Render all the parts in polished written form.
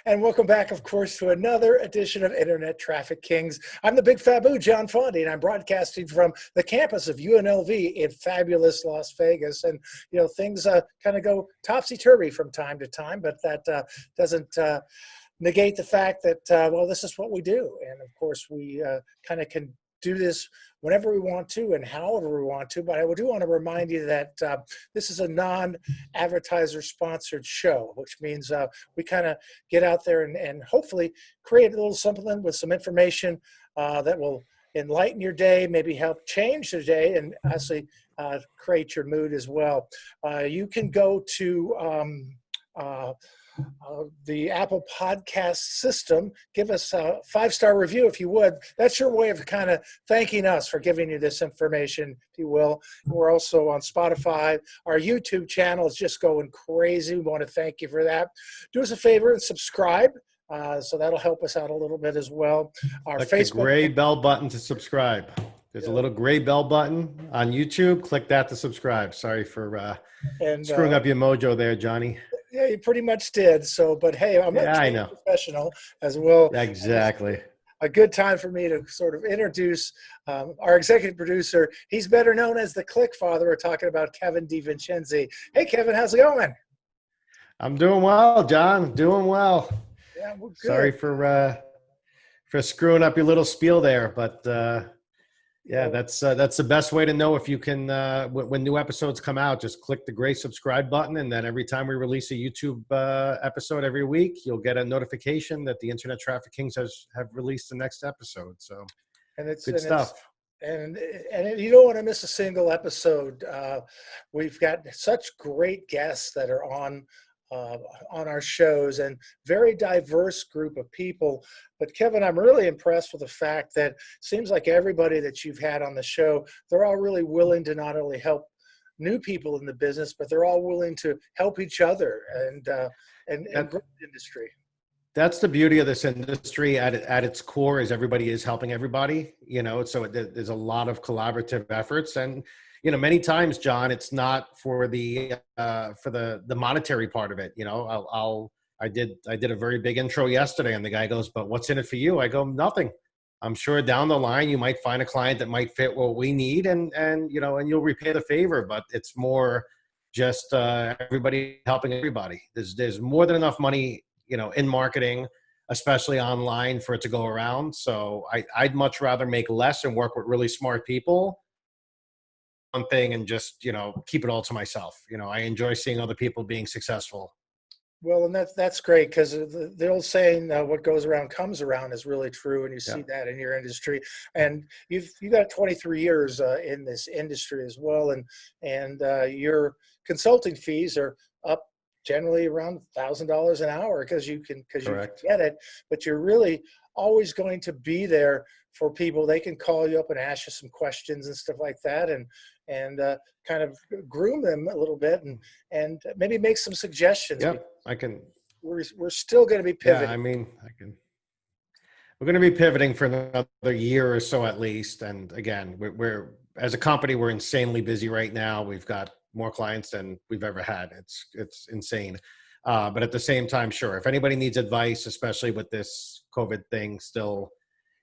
And welcome back, of course, to another edition of Internet Traffic Kings. I'm the Big Fabu, John Fondy, and I'm broadcasting from the campus of UNLV in fabulous Las Vegas. And, you know, things kind of go topsy-turvy from time to time, but that doesn't negate the fact that, well, this is what we do. And, of course, we kind of can do this whenever we want to and however we want to, but I do want to remind you that this is a non-advertiser sponsored show, which means we kind of get out there and hopefully create a little something with some information that will enlighten your day, maybe help change the day, and actually create your mood as well. You can go to the Apple Podcast system. Give us a 5-star review if you would. That's your way of kind of thanking us for giving you this information, if you will. We're also on Spotify. Our YouTube channel is just going crazy. We want to thank you for that. Do us a favor and subscribe. So that'll help us out a little bit as well. Our Click Facebook the gray bell button to subscribe. There's a little gray bell button on YouTube. Click that to subscribe. Sorry for screwing up your mojo there, Johnny. Yeah, you pretty much did. So, but hey, I'm a professional as well. Exactly. A good time for me to sort of introduce our executive producer. He's better known as the Click Father. We're talking about Kevin DiVincenzi. Hey, Kevin, how's it going? I'm doing well, John. Doing well. Yeah, we're good. Sorry for screwing up your little spiel there, but yeah, that's the best way to know if you can, when new episodes come out, just click the gray subscribe button. And then every time we release a YouTube episode every week, you'll get a notification that the Internet Traffic Kings have released the next episode. So good stuff. And you don't want to miss a single episode. We've got such great guests that are on our shows and very diverse group of people. But Kevin, I'm really impressed with the fact that it seems like everybody that you've had on the show, they're all really willing to not only help new people in the business, but they're all willing to help each other and grow the industry. That's the beauty of this industry at its core is everybody is helping everybody, you know, so there's a lot of collaborative efforts. And you know, many times, John, it's not for the monetary part of it. You know, I did a very big intro yesterday, and the guy goes, "But what's in it for you?" I go, "Nothing. I'm sure down the line you might find a client that might fit what we need, and you know, and you'll repay the favor. But it's more just everybody helping everybody. There's more than enough money, you know, in marketing, especially online, for it to go around. So I'd much rather make less and work with really smart people thing and just, you know, keep it all to myself. You know, I enjoy seeing other people being successful. Well, and that's great, because the old saying, what goes around comes around, is really true, and you see that in your industry. And you got 23 years in this industry as well, and your consulting fees are up generally around $1,000 an hour because you can get it, but you're really always going to be there for people. They can call you up and ask you some questions and stuff like that, and kind of groom them a little bit, and maybe make some suggestions. Yeah, I can. We're still going to be pivoting. Yeah, I mean, we're going to be pivoting for another year or so at least. And again, we're as a company, we're insanely busy right now. We've got more clients than we've ever had. It's insane. But at the same time, sure, if anybody needs advice, especially with this COVID thing still,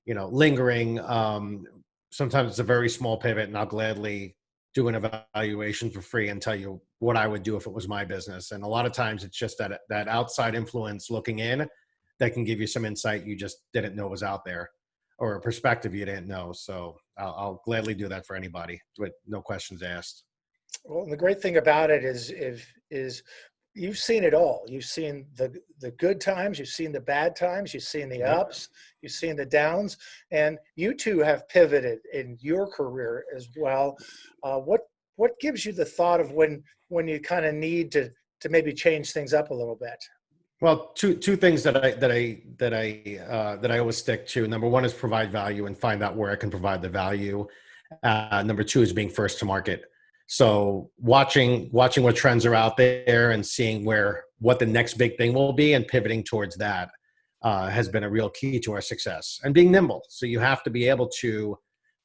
you know, lingering, sometimes it's a very small pivot, and I'll gladly do an evaluation for free and tell you what I would do if it was my business. And a lot of times it's just that outside influence looking in that can give you some insight you just didn't know was out there, or a perspective you didn't know. So I'll gladly do that for anybody with no questions asked. Well, and the great thing about it is you've seen it all. You've seen the good times, you've seen the bad times, you've seen the ups, you've seen the downs, and you two have pivoted in your career as well. What gives you the thought of when you kind of need to maybe change things up a little bit? Well, two things that I always stick to. Number one is provide value and find out where I can provide the value. Number two is being first to market. So watching what trends are out there and seeing what the next big thing will be and pivoting towards that has been a real key to our success, and being nimble. So you have to be able to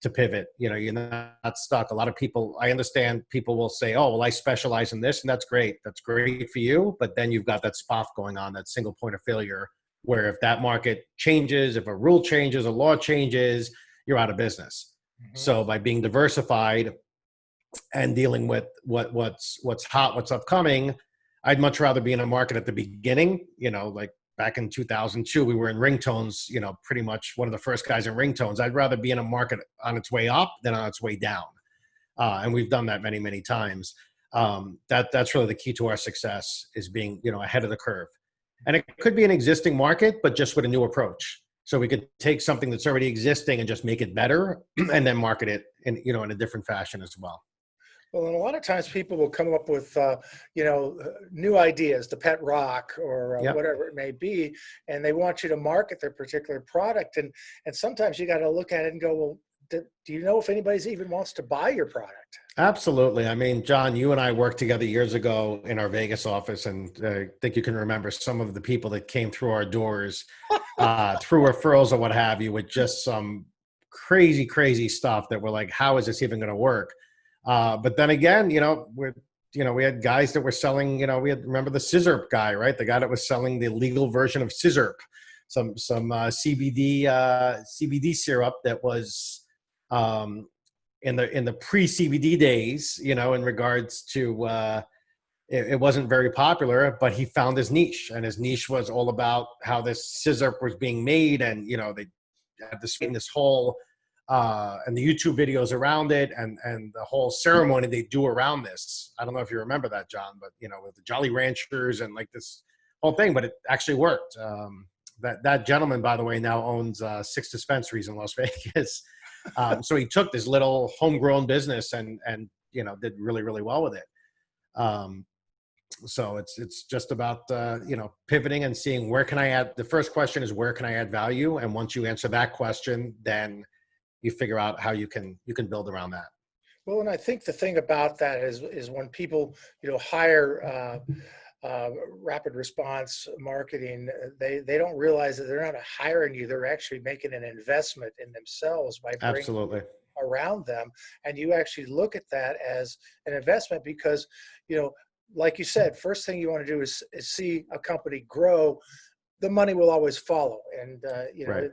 pivot. You know, you're not stuck. A lot of people, I understand people will say, oh, well, I specialize in this, and that's great. That's great for you. But then you've got that SPOF going on, that single point of failure where if that market changes, if a rule changes, a law changes, you're out of business. So by being diversified and dealing with what's hot, what's upcoming, I'd much rather be in a market at the beginning, like back in 2002, we were in ringtones, pretty much one of the first guys in ringtones. I'd rather be in a market on its way up than on its way down. And we've done that many, many times. That's really the key to our success, is being, ahead of the curve. And it could be an existing market, but just with a new approach. So we could take something that's already existing and just make it better and then market it in a different fashion as well. Well, and a lot of times people will come up with, new ideas, the pet rock or Yep. whatever it may be, and they want you to market their particular product. And sometimes you got to look at it and go, well, do you know if anybody's even wants to buy your product? Absolutely. I mean, John, you and I worked together years ago in our Vegas office, and I think you can remember some of the people that came through our doors through referrals or what have you, with just some crazy, crazy stuff that we're like, how is this even going to work? But then again, we had guys that were selling, remember the scissor guy, right? The guy that was selling the legal version of scissor, some CBD syrup that was in the pre-CBD days, in regards to it wasn't very popular, but he found his niche, and his niche was all about how this scissor was being made, and they had this whole and the YouTube videos around it, and the whole ceremony they do around this. I don't know if you remember that, John, but with the Jolly Ranchers and like this whole thing, but it actually worked. That gentleman, by the way, now owns 6 dispensaries in Las Vegas. So he took this little homegrown business and did really, really well with it. So it's just about pivoting and seeing where can I add. The first question is, where can I add value? And once you answer that question, then you figure out how you can build around that. Well, and I think the thing about that is when people hire rapid response marketing, they don't realize that they're not hiring you; they're actually making an investment in themselves by bringing Absolutely around them. And you actually look at that as an investment because, like you said, first thing you want to do is see a company grow. The money will always follow, and right.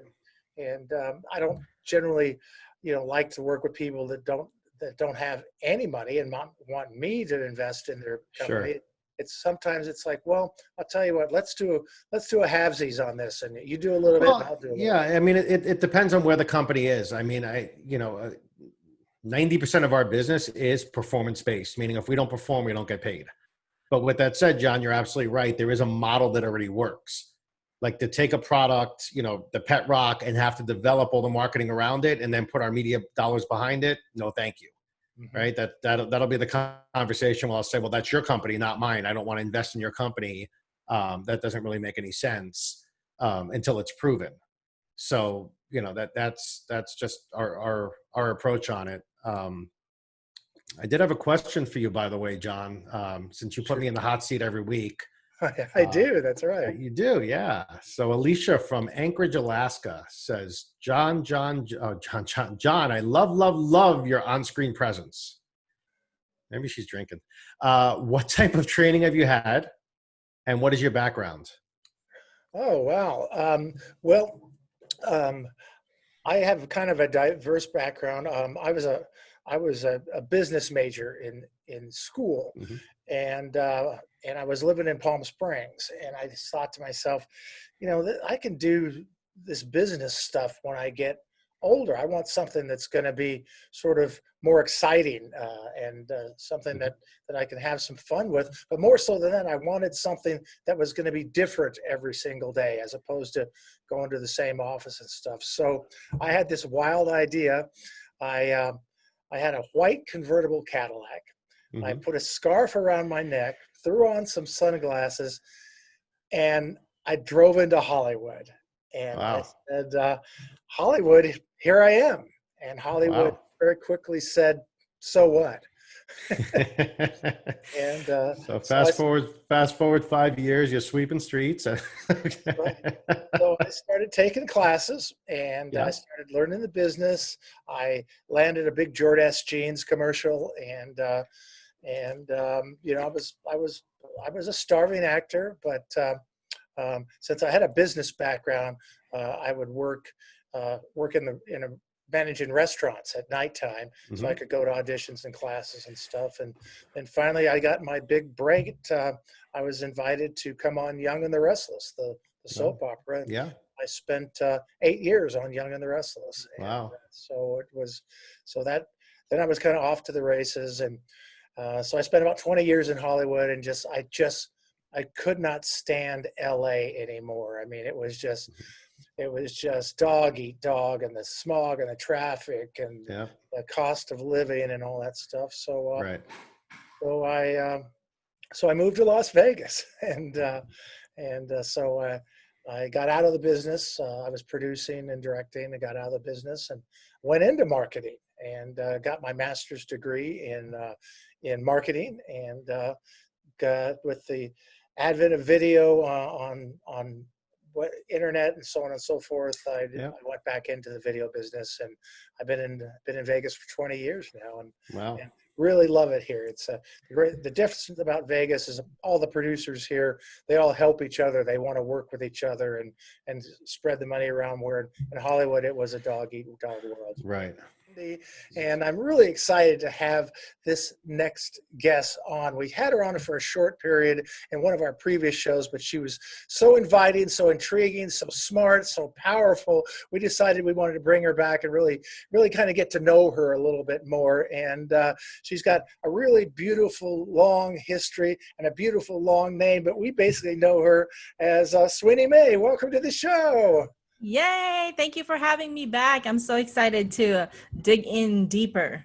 And I don't generally, like to work with people that don't have any money and want me to invest in their company. Sure. Sometimes it's like, well, I'll tell you what, let's do a halvesies on this, and you do a little bit, and I'll do a little bit. I mean, it depends on where the company is. I mean, 90% of our business is performance-based, meaning if we don't perform, we don't get paid. But with that said, John, you're absolutely right. There is a model that already works. Like to take a product, the pet rock, and have to develop all the marketing around it and then put our media dollars behind it. No, thank you. Mm-hmm. Right. That'll be the conversation where I'll say, well, that's your company, not mine. I don't want to invest in your company. That doesn't really make any sense until it's proven. So, that's just our approach on it. I did have a question for you, by the way, John, since you put me in the hot seat every week. I do. That's right. You do. Yeah. So Alicia from Anchorage, Alaska says, John, I love your on-screen presence. Maybe she's drinking. What type of training have you had, and what is your background? Oh, wow. I have kind of a diverse background. I was a business major in school, mm-hmm. and I was living in Palm Springs, and I just thought to myself, I can do this business stuff when I get older. I want something that's going to be sort of more exciting and something that I can have some fun with. But more so than that, I wanted something that was going to be different every single day, as opposed to going to the same office and stuff. So I had this wild idea. I had a white convertible Cadillac. Mm-hmm. I put a scarf around my neck, threw on some sunglasses, and I drove into Hollywood. And wow. I said, Hollywood, here I am. And Hollywood wow. very quickly said, so what? And so fast forward 5 years, you're sweeping streets. Right. So I started taking classes, and I started learning the business. I landed a big Jordache jeans commercial, and I was a starving actor, but since I had a business background, I would work in a managing restaurants at nighttime, so I Hmm. could go to auditions and classes and stuff. And then finally, I got my big break. I was invited to come on Young and the Restless, the Oh, soap opera. And yeah. I spent 8 years on Young and the Restless, and Wow. so it was so that then I was kind of off to the races, and so I spent about 20 years in Hollywood, and I could not stand LA anymore. I mean, it was just dog eat dog, and the smog and the traffic and Yeah. the cost of living and all that stuff. Right. So I moved to Las Vegas, and I got out of the business. I was producing and directing, and got out of the business and went into marketing, and got my master's degree in marketing, and got with the advent of video on what internet and so on and so forth. I Yeah. went back into the video business, and I've been in Vegas for 20 years now, Wow. and really love it here. It's the difference about Vegas is all the producers here, they all help each other. They want to work with each other and spread the money around, where in Hollywood it was a dog eat dog world. Right. And I'm really excited to have this next guest on. We had her on for a short period in one of our previous shows, but she was so inviting, so intriguing, so smart, so powerful. We decided we wanted to bring her back and really kind of get to know her a little bit more. And she's got a really beautiful, long history and a beautiful, long name, but we basically know her as Sweeney Mae. Welcome to the show. Yay! Thank you for having me back. I'm so excited to dig in deeper.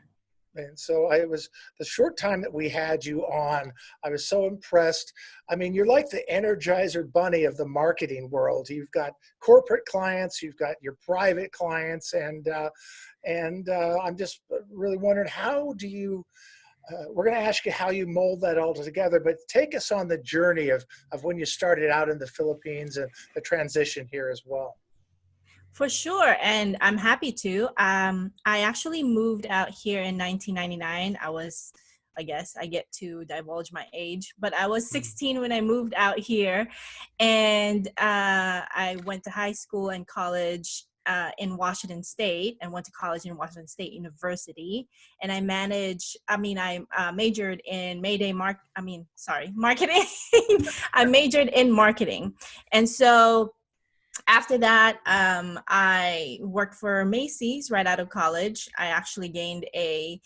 And so I was the short time that we had you on, I was so impressed. I mean, you're like the Energizer Bunny of the marketing world. You've got corporate clients, you've got your private clients, and I'm just really wondering, how do you? We're going to ask you how you mold that all together, but take us on the journey of when you started out in the Philippines and the transition here as well. For sure, and I'm happy to. I actually moved out here in 1999. I guess I get to divulge my age, but I was 16 when I moved out here, and I went to high school and college in Washington State, and went to college in Washington State University. And I majored in marketing. I majored in marketing, and so after that, I worked for Macy's right out of college. I actually gained an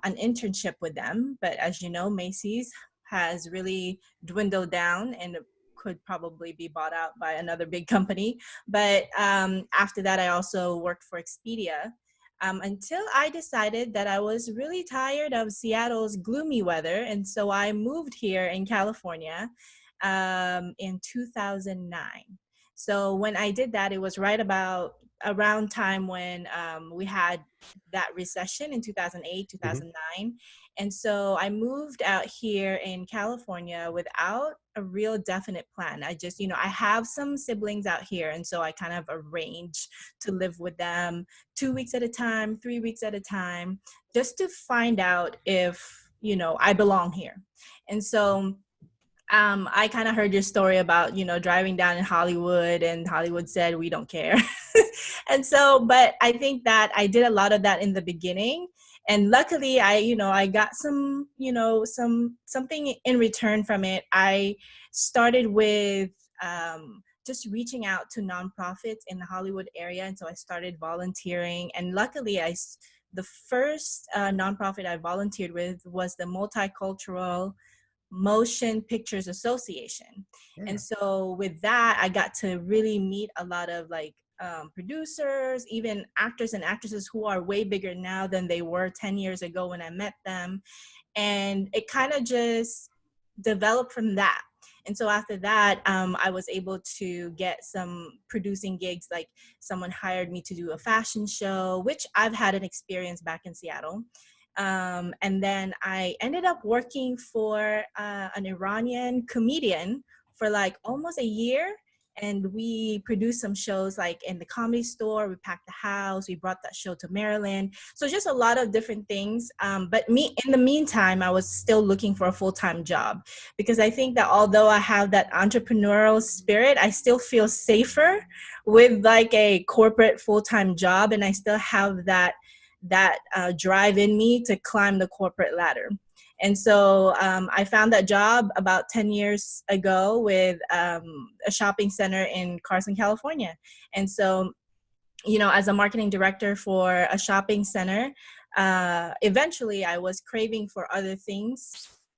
internship with them, but as you know, Macy's has really dwindled down and could probably be bought out by another big company. But after that, I also worked for Expedia until I decided that I was really tired of Seattle's gloomy weather, and so I moved here in California in 2009. So when I did that, it was right about around time when we had that recession in 2008, Hmm. 2009. And so I moved out here in California without a real definite plan. I just, I have some siblings out here. And so I kind of arranged to live with them 2 weeks at a time, 3 weeks at a time, just to find out if, I belong here. And so I kind of heard your story about, driving down in Hollywood, and Hollywood said, we don't care. And so, but I think that I did a lot of that in the beginning. And luckily I got something in return from it. I started with just reaching out to nonprofits in the Hollywood area. And so I started volunteering, and luckily the first nonprofit I volunteered with was the Multicultural Motion Pictures Association. Yeah. And so with that, I got to really meet a lot of producers, even actors and actresses who are way bigger now than they were 10 years ago when I met them. And it kind of just developed from that. And so after that, I was able to get some producing gigs. Like someone hired me to do a fashion show, which I've had an experience back in Seattle. And then I ended up working for an Iranian comedian for almost a year. and we produced some shows like in the Comedy Store. We packed the house. We brought that show to Maryland. So just a lot of different things. But in the meantime, I was still looking for a full-time job, because I think that although I have that entrepreneurial spirit, I still feel safer with like a corporate full-time job, and I still have that drive in me to climb the corporate ladder. And so I found that job about 10 years ago with a shopping center in Carson, California. And so, as a marketing director for a shopping center, eventually I was craving for other things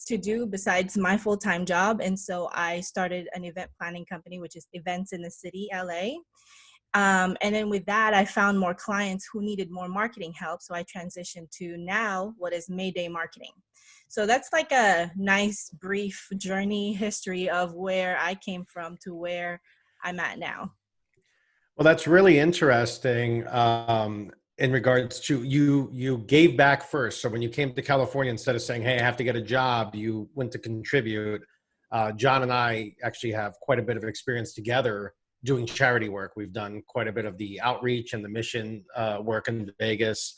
to do besides my full-time job. And so I started an event planning company, which is Events in the City, LA. And then with that, I found more clients who needed more marketing help. So I transitioned to now what is Mayday Marketing. So that's like a nice, brief journey history of where I came from to where I'm at now. Well, that's really interesting. In regards to you gave back first. So when you came to California, instead of saying, hey, I have to get a job, you went to contribute. John and I actually have quite a bit of experience together doing charity work. We've done quite a bit of the outreach and the mission work in Vegas.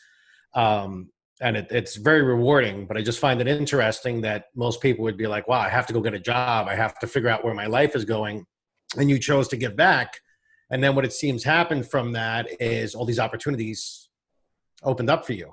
And it's very rewarding, but I just find it interesting that most people would be like, wow, I have to go get a job. I have to figure out where my life is going. And you chose to give back. And then what it seems happened from that is all these opportunities opened up for you.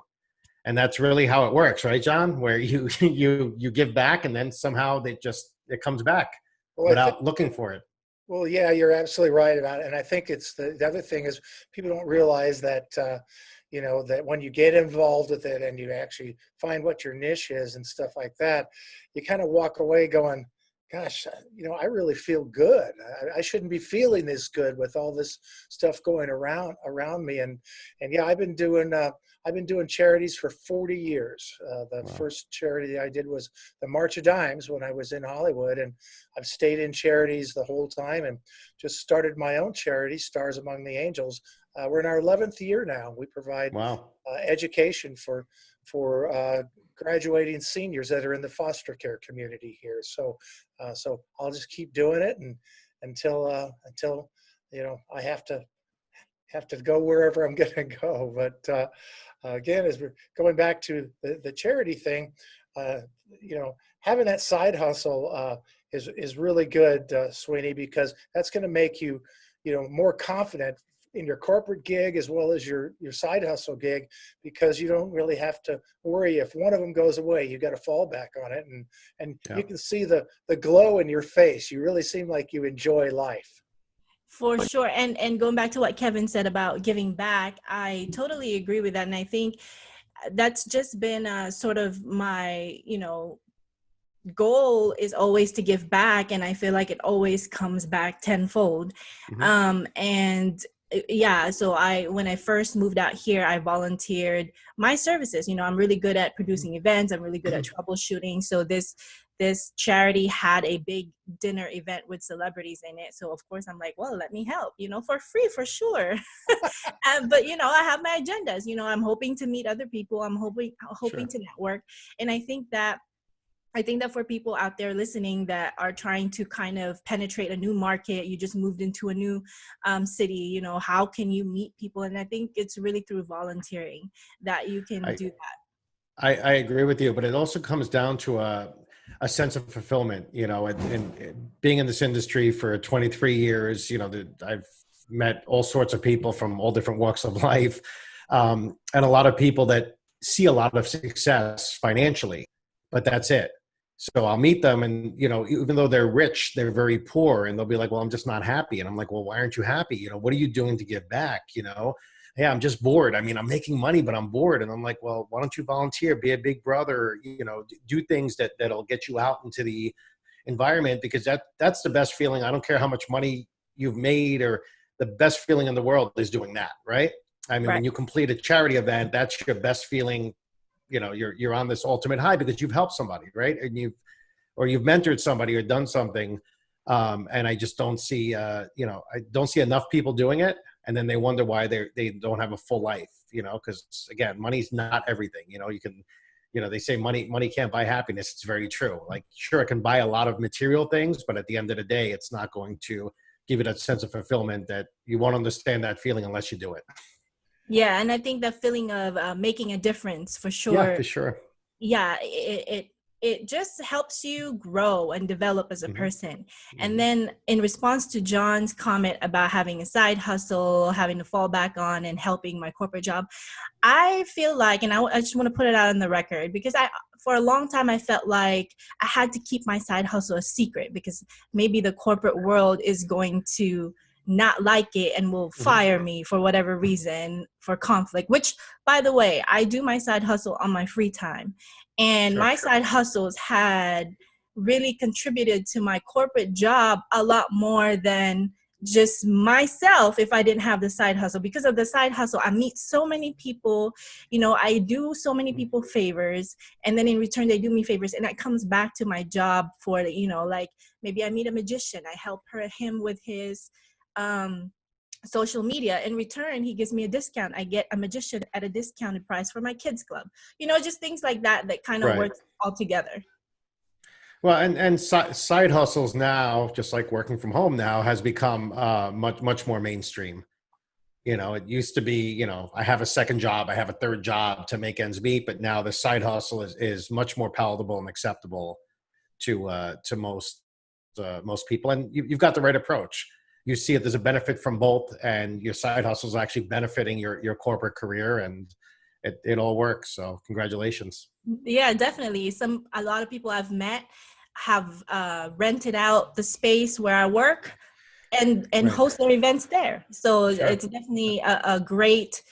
And that's really how it works, right, John? Where you give back, and then somehow it comes back without looking for it. Well, yeah, you're absolutely right about it. And I think it's the other thing is people don't realize that, that when you get involved with it and you actually find what your niche is and stuff like that, you kind of walk away going, gosh, I really feel good. I shouldn't be feeling this good with all this stuff going around me. And yeah, I've been doing charities for 40 years. The first charity I did was the March of Dimes when I was in Hollywood, and I've stayed in charities the whole time and just started my own charity, Stars Among the Angels. We're in our 11th year now. We provide education for graduating seniors that are in the foster care community here. So I'll just keep doing it and until I have to go wherever I'm going to go. But again, as we're going back to the charity thing, having that side hustle is really good, Sweeney, because that's going to make you more confident in your corporate gig as well as your side hustle gig, because you don't really have to worry if one of them goes away. You got to fall back on it, and you can see the glow in your face. You really seem like you enjoy life. For sure. And going back to what Kevin said about giving back, I totally agree with that. And I think that's just been sort of my, goal is always to give back. And I feel like it always comes back tenfold. Mm-hmm. And yeah, so when I first moved out here, I volunteered my services. I'm really good at producing events. I'm really good at troubleshooting. So this charity had a big dinner event with celebrities in it. So of course I'm like, well, let me help, for free, for sure. But, I have my agendas, I'm hoping to meet other people. I'm hoping sure. to network. And I think that for people out there listening that are trying to kind of penetrate a new market, you just moved into a new city, how can you meet people? And I think it's really through volunteering that you can do that. I agree with you, but it also comes down to a sense of fulfillment, and being in this industry for 23 years, I've met all sorts of people from all different walks of life, and a lot of people that see a lot of success financially, but that's it. So I'll meet them and, even though they're rich, they're very poor, and they'll be like, well, I'm just not happy. And I'm like, well, why aren't you happy? What are you doing to give back? Yeah, I'm just bored. I mean, I'm making money, but I'm bored. And I'm like, well, why don't you volunteer, be a big brother, do things that'll get you out into the environment, because that's the best feeling. I don't care how much money you've made, or the best feeling in the world is doing that. Right. I mean, when you complete a charity event, that's your best feeling. You're on this ultimate high because you've helped somebody, right? And you've mentored somebody or done something. And I just don't see, I don't see enough people doing it. And then they wonder why they don't have a full life, because again, money's not everything. You can, they say money can't buy happiness. It's very true. Like, sure, it can buy a lot of material things, but at the end of the day, it's not going to give you that sense of fulfillment that you won't understand that feeling unless you do it. Yeah, and I think the feeling of making a difference for Yeah, sure. for sure. Yeah, it just helps you grow and develop as a Hmm. person. And then in response to John's comment about having a side hustle, having to fall back on and helping my corporate job, I feel like, and I just want to put it out on the record, because for a long time, I felt like I had to keep my side hustle a secret because maybe the corporate world is going to not like it and will fire me for whatever reason for conflict, which, by the way, I do my side hustle on my free time. And Sure. my side hustles had really contributed to my corporate job a lot more than just myself if I didn't have the side hustle. Because of the side hustle, I meet so many people, I do so many people favors, and then in return they do me favors, and that comes back to my job for like maybe I meet a magician, I help him with his social media. In return, he gives me a discount. I get a magician at a discounted price for my kids club. Just things like that kind of Right. works all together. Well, and side hustles now, just like working from home now, has become much more mainstream. It used to be, I have a second job, I have a third job to make ends meet, but now the side hustle is much more palatable and acceptable to most people. And you've got the right approach. You see it, there's a benefit from both, and your side hustle is actually benefiting your corporate career, and it all works. So congratulations. Yeah, definitely. A lot of people I've met have rented out the space where I work and Right. host their events there. So Sure. it's definitely a great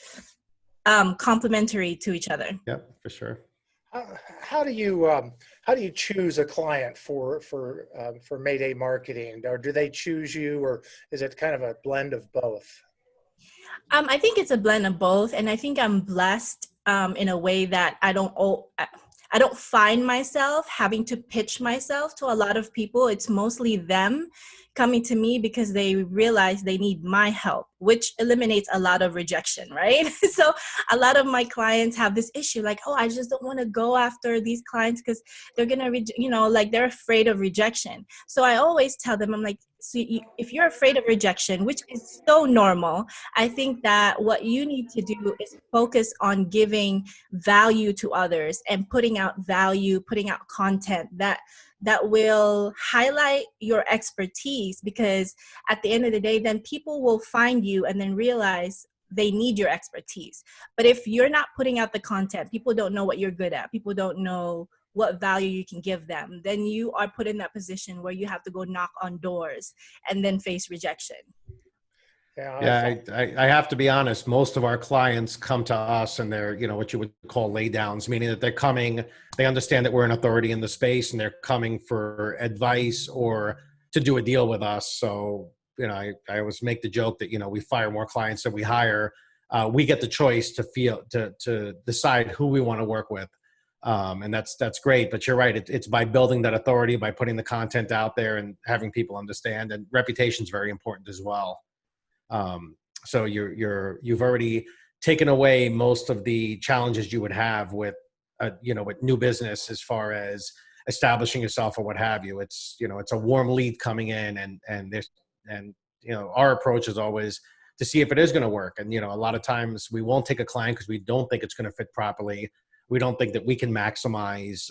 complementary to each other. Yep, for sure. How do you choose a client for Mayday marketing? Or do they choose you, or is it kind of a blend of both? I think it's a blend of both, and I think I'm blessed in a way that I don't find myself having to pitch myself to a lot of people. It's mostly them coming to me because they realize they need my help, which eliminates a lot of rejection, right? So a lot of my clients have this issue like, oh, I just don't want to go after these clients because they're going to, like they're afraid of rejection. So I always tell them, I'm like, so if you're afraid of rejection, which is so normal, I think that what you need to do is focus on giving value to others and putting out value, putting out content that will highlight your expertise, because at the end of the day, then people will find you and then realize they need your expertise. But if you're not putting out the content, people don't know what you're good at, people don't know what value you can give them, then you are put in that position where you have to go knock on doors and then face rejection. Yeah, I have to be honest. Most of our clients come to us and they're, what you would call laydowns, meaning that they're coming, they understand that we're an authority in the space and they're coming for advice or to do a deal with us. So, I always make the joke that, we fire more clients than we hire. We get the choice to decide who we want to work with. And that's great, but you're right. It's by building that authority, by putting the content out there and having people understand, and reputation is very important as well. So you've already taken away most of the challenges you would have with new business as far as establishing yourself or what have you. It's a warm lead coming in, and our approach is always to see if it is going to work. And a lot of times we won't take a client because we don't think it's going to fit properly. We don't think that we can maximize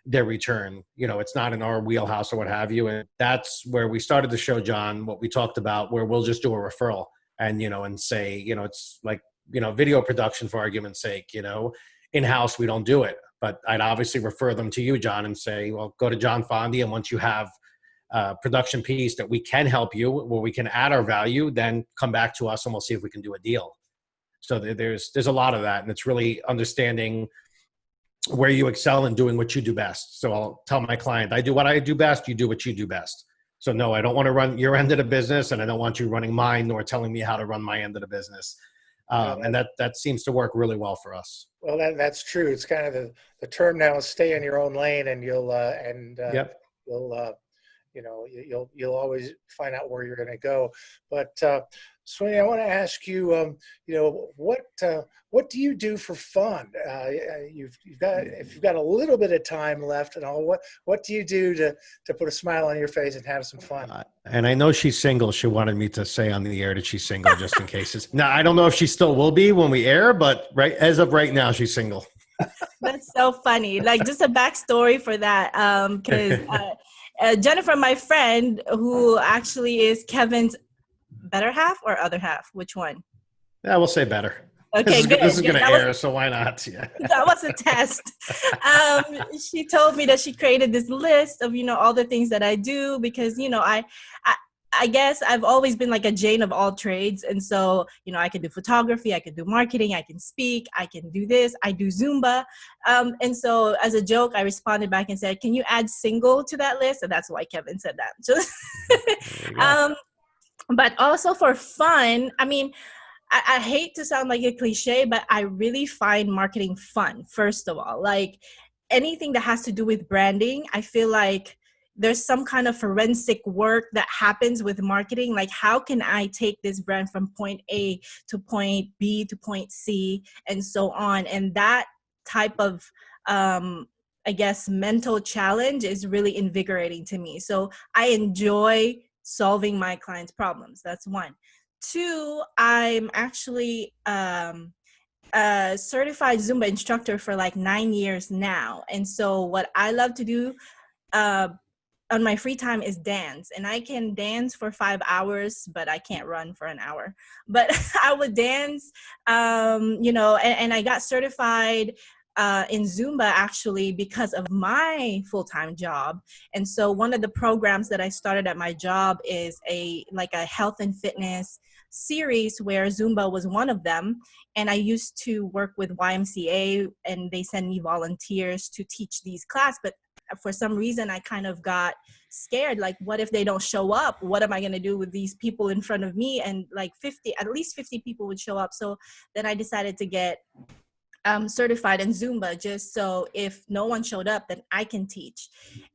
their return. It's not in our wheelhouse or what have you. And that's where we started the show, John, what we talked about, where we'll just do a referral and, and say, it's like, video production, for argument's sake, in-house, we don't do it, but I'd obviously refer them to you, John, and say, well, go to John Fondy. And once you have a production piece that we can help you, where we can add our value, then come back to us and we'll see if we can do a deal. So there's a lot of that. And it's really understanding where you excel and doing what you do best. So I'll tell my client, I do what I do best, you do what you do best. So no, I don't want to run your end of the business, and I don't want you running mine nor telling me how to run my end of the business. And that seems to work really well for us. Well, that's true. It's kind of the term now is stay in your own lane, and you'll you'll always find out where you're going to go. But Sweeney, I want to ask you, what do you do for fun? You've got, if you've got a little bit of time left and all, what do you do to put a smile on your face and have some fun? And I know she's single. She wanted me to say on the air that she's single just in case. Now, I don't know if she still will be when we air, but as of right now, she's single. That's so funny. Like, just a backstory for that, because Jennifer, my friend, who actually is Kevin's better half or other half, which one? Yeah, we'll say better. Okay, good. This is going to air, so why not? Yeah. That was a test. She told me that she created this list of, all the things that I do because, I guess I've always been like a Jane of all trades. And so, I can do photography, I can do marketing, I can speak, I can do this, I do Zumba. And so as a joke, I responded back and said, can you add single to that list? And that's why Kevin said that. Just but also for fun, I mean, I hate to sound like a cliche, but I really find marketing fun, first of all. Like anything that has to do with branding, I feel like there's some kind of forensic work that happens with marketing. Like, how can I take this brand from point A to point B to point C and so on? And that type of, I guess, mental challenge is really invigorating to me. So I enjoy solving my clients' problems. That's one. Two, I'm actually a certified Zumba instructor for like 9 years now. And so what I love to do on my free time is dance. And I can dance for 5 hours, but I can't run for an hour. But I would dance, and I got certified in Zumba actually because of my full-time job. And so one of the programs that I started at my job is a health and fitness series where Zumba was one of them. And I used to work with YMCA and they send me volunteers to teach these classes. But for some reason, I kind of got scared. Like, what if they don't show up? What am I going to do with these people in front of me? And like at least 50 people would show up. So then I decided to get certified in Zumba just so if no one showed up, then I can teach.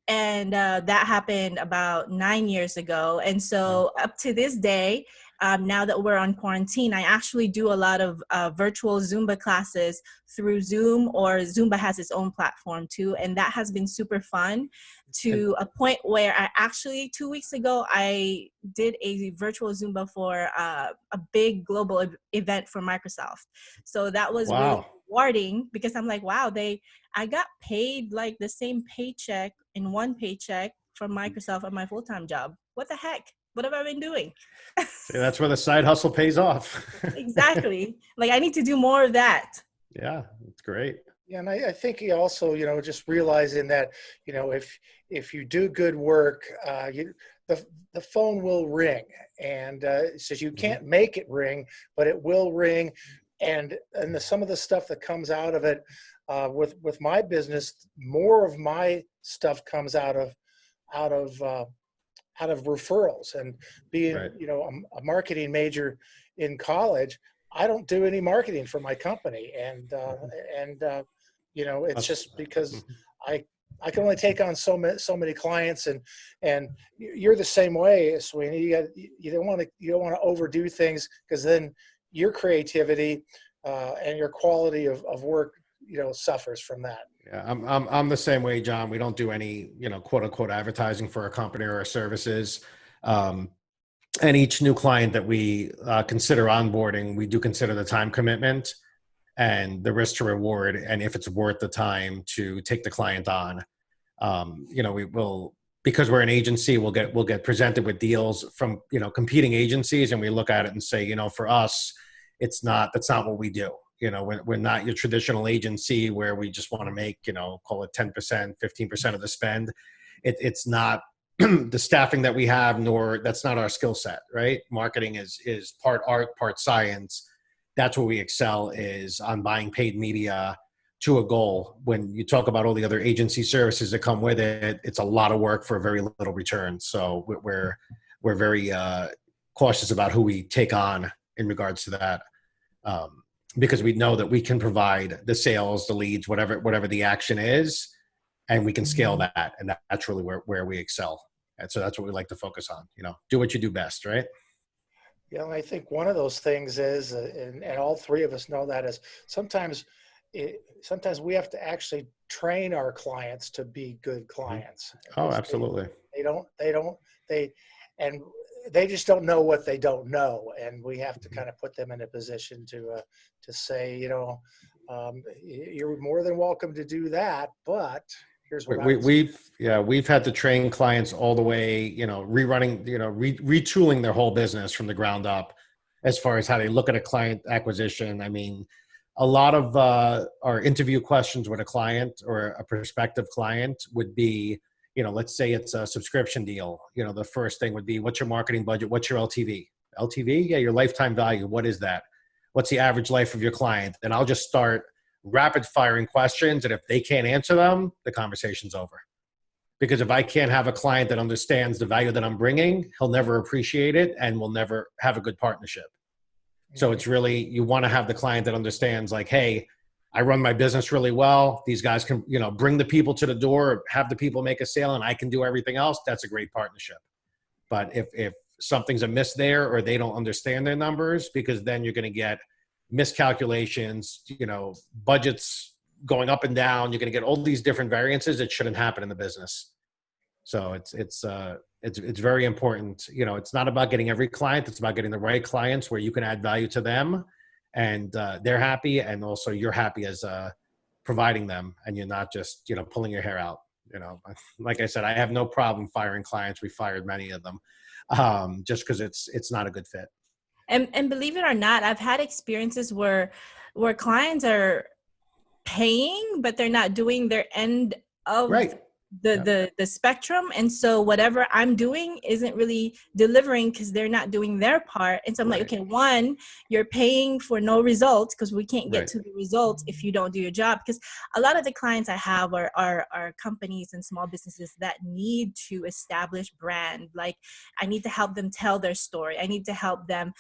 And that happened about 9 years ago. And so up to this day, now that we're on quarantine, I actually do a lot of virtual Zumba classes through Zoom, or Zumba has its own platform too. And that has been super fun to a point where I actually 2 weeks ago, I did a virtual Zumba for a big global event for Microsoft. So that was really rewarding because I'm like, wow, I got paid like the same paycheck in one paycheck from Microsoft at my full-time job. What the heck? What have I been doing? See, that's where the side hustle pays off. Exactly. Like I need to do more of that. Yeah, it's great. Yeah, and I think he also, just realizing that, if you do good work, the phone will ring, and says you can't make it ring, but it will ring, and some of the stuff that comes out of it, with my business, more of my stuff comes out of referrals, and being Right. a marketing major in college, I don't do any marketing for my company, and it's just because I can only take on so many clients, and you're the same way, Sweeney. You don't want to overdo things, because then your creativity and your quality of work suffers from that. Yeah, I'm the same way, John. We don't do any, quote unquote advertising for a company or our services. And each new client that we consider onboarding, we do consider the time commitment and the risk to reward, and if it's worth the time to take the client on. We will, because we're an agency, we'll get presented with deals from competing agencies, and we look at it and say, for us, that's not what we do. We're not your traditional agency where we just want to make, call it 10%, 15% of the spend. It's not the staffing that we have, nor that's not our skill set, right? Marketing is part art, part science. That's where we excel, is on buying paid media to a goal. When you talk about all the other agency services that come with it, it's a lot of work for a very little return. So we're very cautious about who we take on in regards to that. Because we know that we can provide the sales, the leads, whatever the action is, and we can scale that. And that's really where we excel. And so that's what we like to focus on, do what you do best, right? Yeah, and I think one of those things is, and all three of us know that, is sometimes sometimes we have to actually train our clients to be good Mhm. clients Oh, because absolutely. they and they just don't know what they don't know, and we have to Mhm. kind of put them in a position to say, you're more than welcome to do that, but here's what I would say. We've had to train clients all the way, rerunning, retooling their whole business from the ground up as far as how they look at a client acquisition. I mean, a lot of our interview questions with a client or a prospective client would be, let's say it's a subscription deal. The first thing would be, what's your marketing budget? What's your LTV? LTV? Yeah, your lifetime value. What is that? What's the average life of your client? And I'll just start rapid firing questions. And if they can't answer them, the conversation's over. Because if I can't have a client that understands the value that I'm bringing, he'll never appreciate it and we'll never have a good partnership. So Mhm. it's really, you want to have the client that understands like, hey, I run my business really well. These guys can, bring the people to the door, have the people make a sale, and I can do everything else. That's a great partnership. But if something's amiss there or they don't understand their numbers, because then you're going to get miscalculations, budgets going up and down. You're going to get all these different variances that shouldn't happen in the business. So it's very important. It's not about getting every client. It's about getting the right clients where you can add value to them, and they're happy, and also you're happy as providing them, and you're not just pulling your hair out. Like I said, I have no problem firing clients. We fired many of them, just because it's not a good fit. And believe it or not, I've had experiences where clients are paying, but they're not doing their end of Right. the Yep. the spectrum, and so whatever I'm doing isn't really delivering because they're not doing their part. And so I'm like, Right. okay, one, you're paying for no results because we can't get Right. to the results if you don't do your job. Because a lot of the clients I have are companies and small businesses that need to establish brand. Like, I need to help them tell their story. I need to help them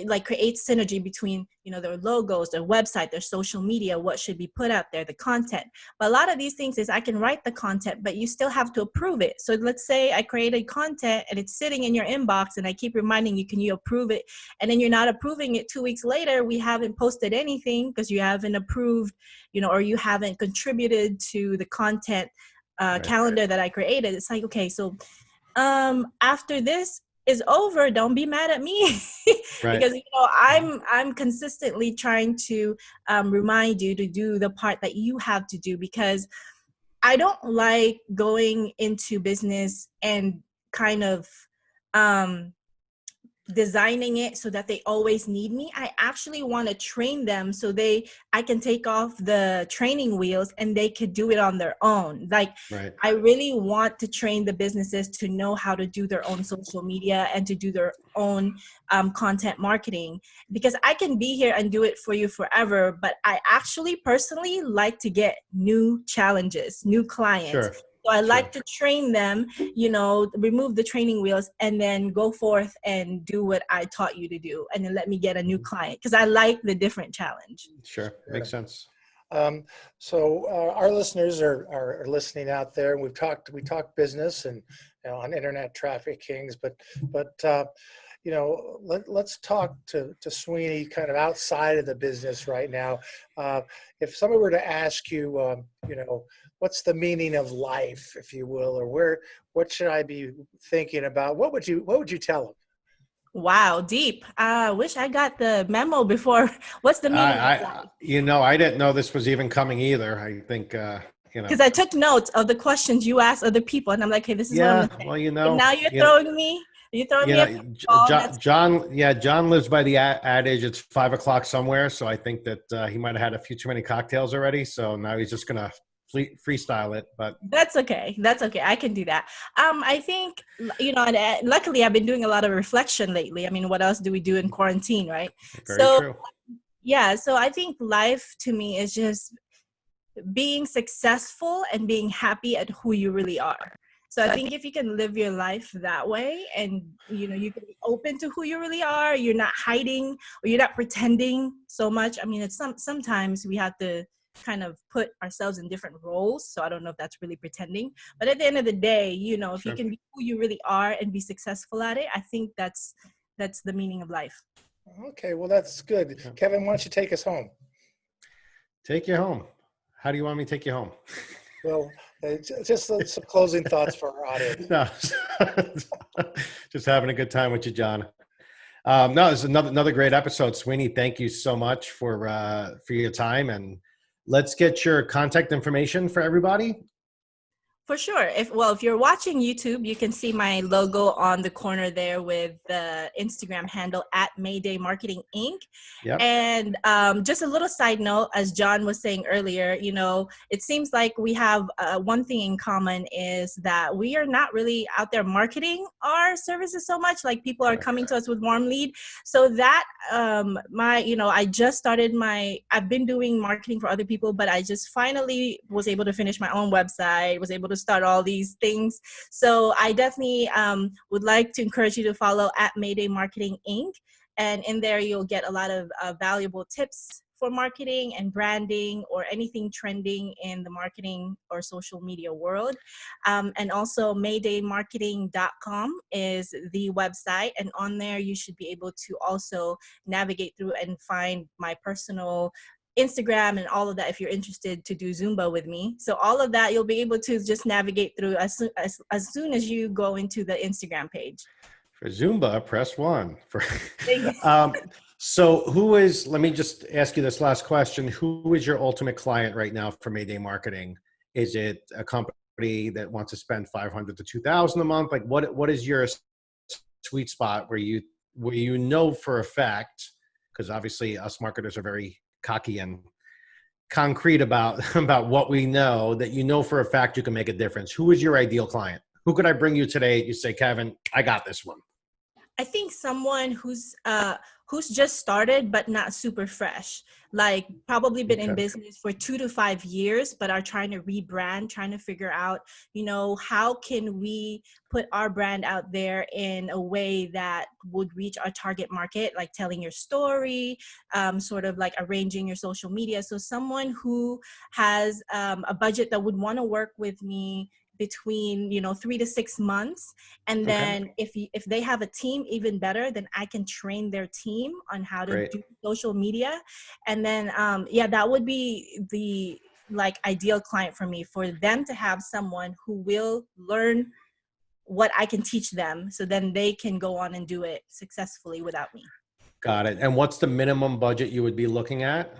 like create synergy between their logos, their website, their social media, what should be put out there, the content. But a lot of these things is I can write the content, but you still have to approve it. So let's say I created content and it's sitting in your inbox and I keep reminding you, can you approve it? And then you're not approving it. 2 weeks later, we haven't posted anything because you haven't approved, or you haven't contributed to the content Right. calendar that I created. It's like, okay, so after this is over, don't be mad at me Right. because I'm consistently trying to remind you to do the part that you have to do, because I don't like going into business and kind of um designing it so that they always need me. I actually want to train them so I can take off the training wheels and they could do it on their own. Like, Right. I really want to train the businesses to know how to do their own social media and to do their own content marketing, because I can be here and do it for you forever, but I actually personally like to get new challenges, new clients. Sure. So I Sure. like to train them, remove the training wheels and then go forth and do what I taught you to do. And then let me get a new Mhm. client because I like the different challenge. Sure. Makes sense. Um, so our listeners are listening out there, and we talked business and on internet traffic kings, but let's talk to Sweeney kind of outside of the business right now. If somebody were to ask you, what's the meaning of life, if you will, or what should I be thinking about? What would you tell them? Wow, deep. I wish I got the memo before. What's the meaning of life? I didn't know this was even coming either. I think, Because I took notes of the questions you asked other people, and I'm like, hey, this is what I'm yeah, gonna say. well, And now you're throwing me a ball. That's John lives by the adage, it's 5 o'clock somewhere. So I think that he might've had a few too many cocktails already. So now he's just going to freestyle it, but That's okay. That's okay. I can do that. I think, and luckily I've been doing a lot of reflection lately. I mean, what else do we do in quarantine, right? very So, true. yeah. So I think life to me is just being successful and being happy at who you really are. So I think if you can live your life that way and, you can be open to who you really are, you're not hiding or you're not pretending so much. I mean, it's sometimes we have to kind of put ourselves in different roles. So I don't know if that's really pretending, but at the end of the day, if you Sure. can be who you really are and be successful at it, I think that's that's the meaning of life. Okay, well, that's good. Kevin, why don't you take us home? Take you home. How do you want me to take you home? Well, just some closing thoughts for our audience. No, just having a good time with you, John. No, it's another great episode. Sweeney, thank you so much for your time, and let's get your contact information for everybody. For sure. If you're watching YouTube, you can see my logo on the corner there with the Instagram handle at Mayday Marketing Inc. Yep. And just a little side note, as John was saying earlier, it seems like we have one thing in common is that we are not really out there marketing our services so much. Like people are coming to us with warm lead. So that I just started I've been doing marketing for other people, but I just finally was able to finish my own website, was able to start all these things. So I definitely would like to encourage you to follow at Mayday Marketing Inc. And in there, you'll get a lot of valuable tips for marketing and branding or anything trending in the marketing or social media world. And also maydaymarketing.com is the website. And on there, you should be able to also navigate through and find my personal Instagram and all of that if you're interested to do Zumba with me. So all of that you'll be able to just navigate through as soon as you go into the Instagram page. For Zumba, press 1. So let me just ask you this last question. Who is your ultimate client right now for Mayday Marketing? Is it a company that wants to spend $500 to $2,000 a month? Like what is your sweet spot where you know for a fact, because obviously us marketers are very cocky and concrete about what we know, that you know for a fact you can make a difference. Who is your ideal client? Who could I bring you today? You say, Kevin, I got this one. I think someone who's just started but not super fresh, like probably been in business for 2 to 5 years, but are trying to rebrand, trying to figure out, how can we put our brand out there in a way that would reach our target market, like telling your story, sort of like arranging your social media. So someone who has a budget that would want to work with me between 3 to 6 months, and then if they have a team, even better, then I can train their team on how to do social media. And then that would be the ideal client for me, for them to have someone who will learn what I can teach them, so then they can go on and do it successfully without me. Got it. And what's the minimum budget you would be looking at?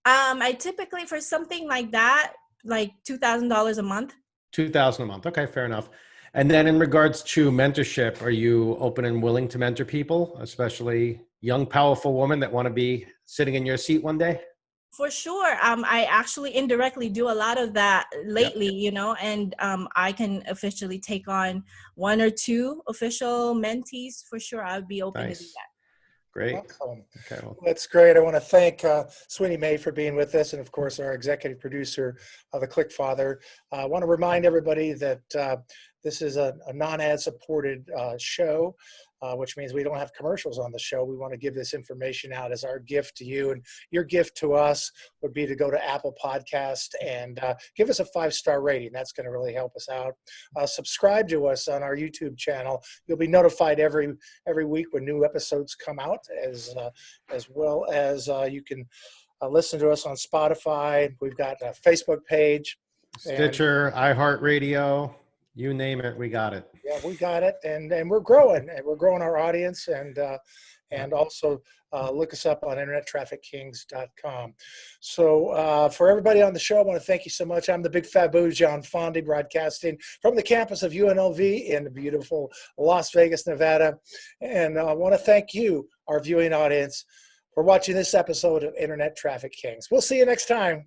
I typically, for something like that, like $2,000 a month. $2,000 a month. Okay, fair enough. And then in regards to mentorship, are you open and willing to mentor people, especially young, powerful women that want to be sitting in your seat one day? For sure. I actually indirectly do a lot of that lately, and I can officially take on 1 or 2 official mentees. For sure, I would be open to do that. Great. Awesome. Okay, well, That's great. I want to thank Sweeney Mae for being with us, and of course our executive producer, the ClickFather. I want to remind everybody that this is a non-ad supported show, which means we don't have commercials on the show. We want to give this information out as our gift to you, and your gift to us would be to go to Apple Podcast and give us a 5-star rating. That's going to really help us out. Subscribe to us on our YouTube channel. You'll be notified every week when new episodes come out, as well as you can listen to us on Spotify. We've got a Facebook page, Stitcher, iHeartRadio. You name it, we got it. Yeah, we got it, and we're growing, and we're growing our audience, and also look us up on internettraffickings.com. So for everybody on the show, I want to thank you so much. I'm the Big Fat Boo, John Fondy, broadcasting from the campus of UNLV in beautiful Las Vegas, Nevada, and I want to thank you, our viewing audience, for watching this episode of Internet Traffic Kings. We'll see you next time.